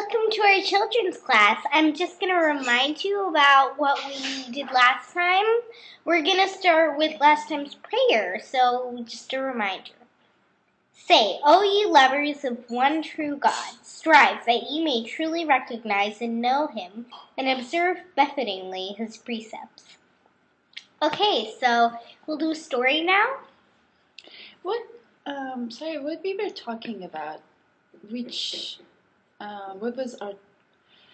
welcome to our children's class. I'm just going to remind you about what we did last time. We're going to start with last time's prayer, so just a reminder. Say, O ye lovers of one true God, strive that ye may truly recognize and know him, and observe befittingly his precepts. Okay, so we'll do a story now. What we were talking about? What was our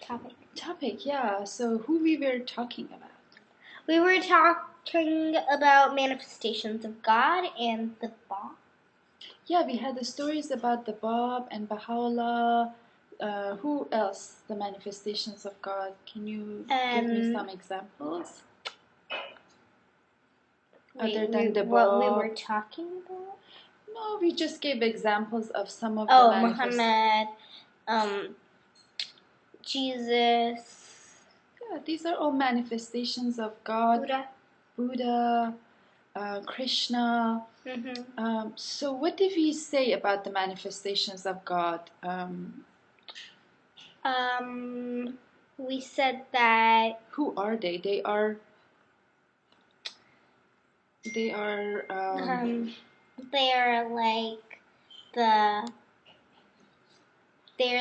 topic? Yeah, so who we were talking about? We were talking about manifestations of God and the Bab. Yeah, we had the stories about the Bab and Baha'u'llah. Who else? The manifestations of God. Can you give me some examples? Other than the Bab. What we were talking about? No, we just gave examples of some of the manifestations. Muhammad, Jesus. Yeah, these are all manifestations of God. Buddha, Krishna. Mm-hmm. So what did we say about the manifestations of God? We said that... Who are they? They are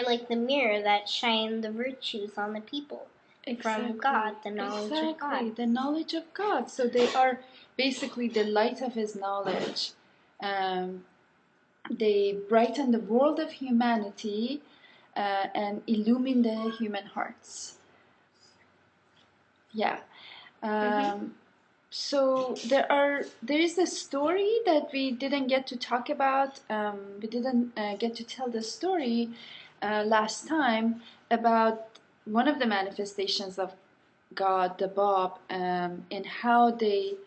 like the mirror that shine the virtues on the people. Exactly. From God, the knowledge of God. Exactly, the knowledge of God. So they are basically the light of his knowledge. They brighten the world of humanity and illumine the human hearts. Yeah. So there is a story that we didn't get to talk about. We didn't get to tell the story last time about one of the manifestations of God, the Bab, and how they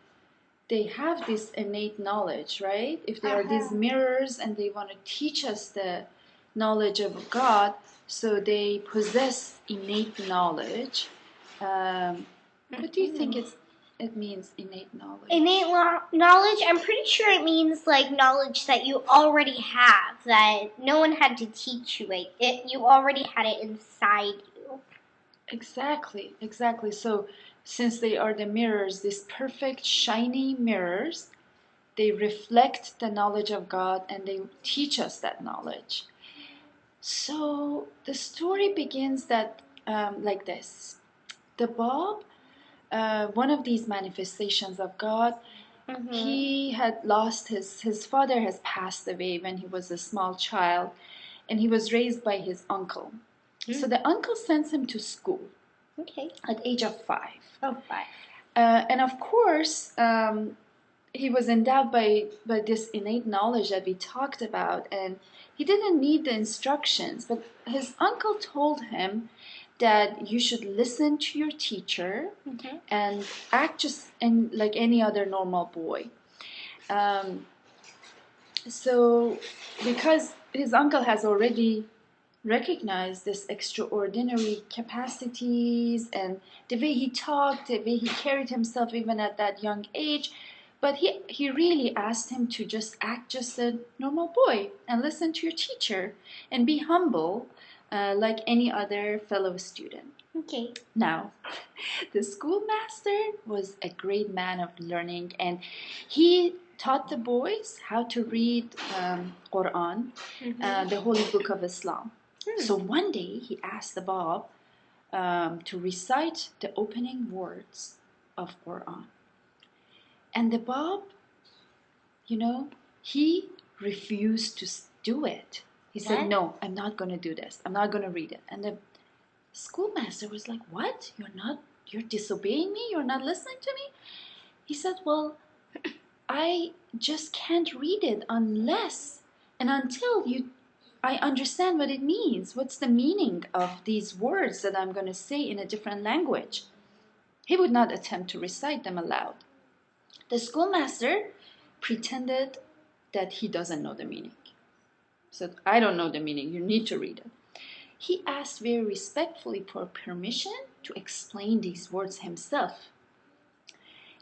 have this innate knowledge, right? If they are these mirrors and they want to teach us the knowledge of God, so they possess innate knowledge. What do you think it means, innate knowledge? Innate knowledge, I'm pretty sure it means like knowledge that you already have, that no one had to teach you it. You already had it inside you. Exactly. So since they are the mirrors, these perfect shiny mirrors, they reflect the knowledge of God and they teach us that knowledge. So the story begins like this. The Bab, one of these manifestations of God, he had lost his father has passed away when he was a small child, and he was raised by his uncle. So the uncle sends him to school. Okay. At age of 5. Oh, 5. And of course, he was endowed by this innate knowledge that we talked about, and he didn't need the instructions, but his uncle told him that you should listen to your teacher and act just like any other normal boy. So because his uncle has already recognized this extraordinary capacities and the way he talked, the way he carried himself even at that young age, but he really asked him to just act just a normal boy and listen to your teacher and be humble like any other fellow student. Okay. Now, the schoolmaster was a great man of learning, and he taught the boys how to read Quran, the holy book of Islam. So one day he asked the Bab to recite the opening words of Quran. And the Bab, he refused to do it. He said, "No, I'm not going to do this. I'm not going to read it." And the schoolmaster was like, "What? You're disobeying me? You're not listening to me?" He said, "Well, I just can't read it unless and until I understand what it means. What's the meaning of these words that I'm going to say in a different language?" He would not attempt to recite them aloud. The schoolmaster pretended that he doesn't know the meaning. He said, "I don't know the meaning. You need to read it." He asked very respectfully for permission to explain these words himself,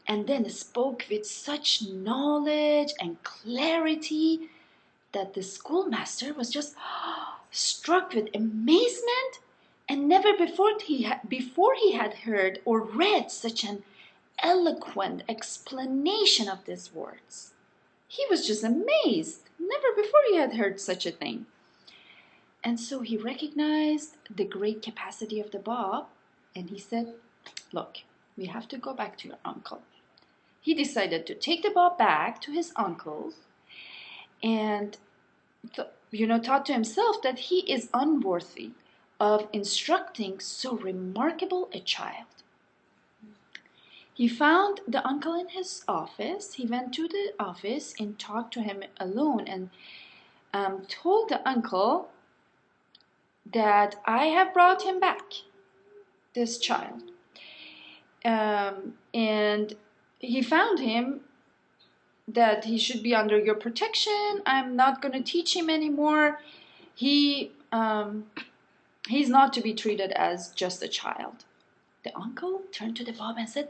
and then spoke with such knowledge and clarity that the schoolmaster was just struck with amazement And never before he had heard or read such an eloquent explanation of these words. He was just amazed. Never before he had heard such a thing. And so he recognized the great capacity of the Bab, and he said, look, we have to go back to your uncle. He decided to take the Bab back to his uncle and thought to himself that he is unworthy of instructing so remarkable a child. He found the uncle in his office. He went to the office and talked to him alone and told the uncle that I have brought him back, this child. And he found him that he should be under your protection. I'm not going to teach him anymore. He's not to be treated as just a child. The uncle turned to the Bab and said,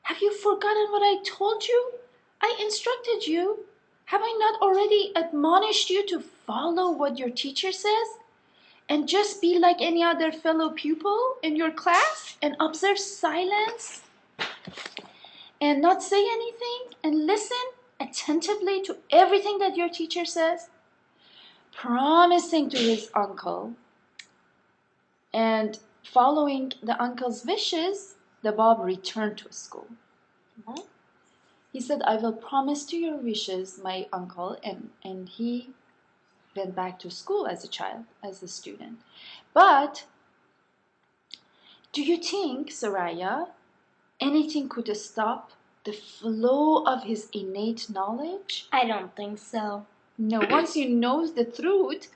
have you forgotten what I told you? I instructed you. Have I not already admonished you to follow what your teacher says? And just be like any other fellow pupil in your class and observe silence and not say anything and listen attentively to everything that your teacher says? Promising to his uncle and following the uncle's wishes, the Bab returned to school. He said, I will promise to your wishes, my uncle, and he went back to school as a child, as a student. But do you think, Soraya, anything could stop the flow of his innate knowledge? I don't think so. No, once you know the truth,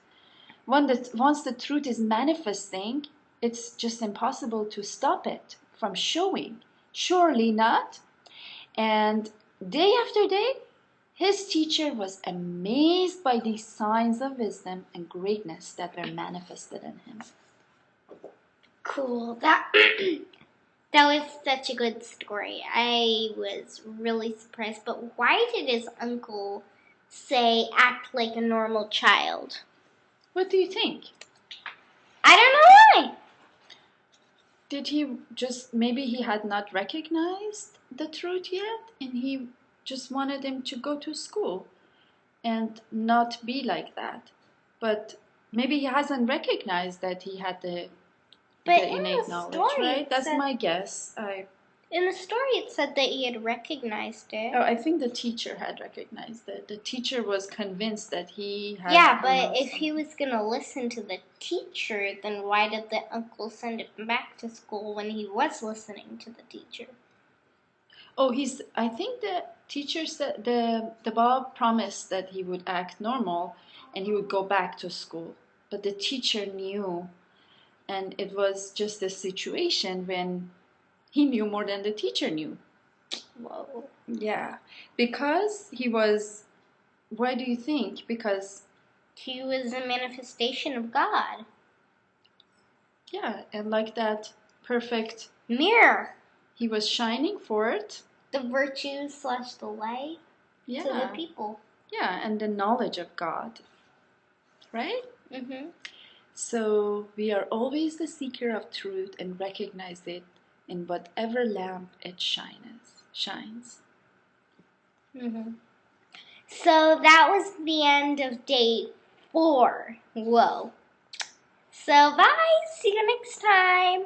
once the truth is manifesting, it's just impossible to stop it from showing. Surely not. And day after day, his teacher was amazed by these signs of wisdom and greatness that were manifested in him. Cool. That was such a good story. I was really surprised. But why did his uncle say act like a normal child? What do you think? I don't know why. Did he just, maybe he had not recognized the truth yet, and he just wanted him to go to school and not be like that. But maybe he hasn't recognized that he had the innate knowledge, right? That's my guess. In the story, it said that he had recognized it. Oh, I think the teacher had recognized it. The teacher was convinced that he had. Yeah, but if he was going to listen to the teacher, then why did the uncle send him back to school when he was listening to the teacher? Oh, I think the teacher said the Bab promised that he would act normal and he would go back to school. But the teacher knew, and it was just a situation when he knew more than the teacher knew. Whoa. Yeah, because he was, why do you think? Because he was a manifestation of God. Yeah, and like that perfect mirror, he was shining forth the virtue / the light to the people. Yeah, and the knowledge of God. Right? Mm-hmm. So we are always the seeker of truth and recognize it in whatever lamp it shines. Mm-hmm. So that was the end of day 4. Whoa. So bye. See you next time.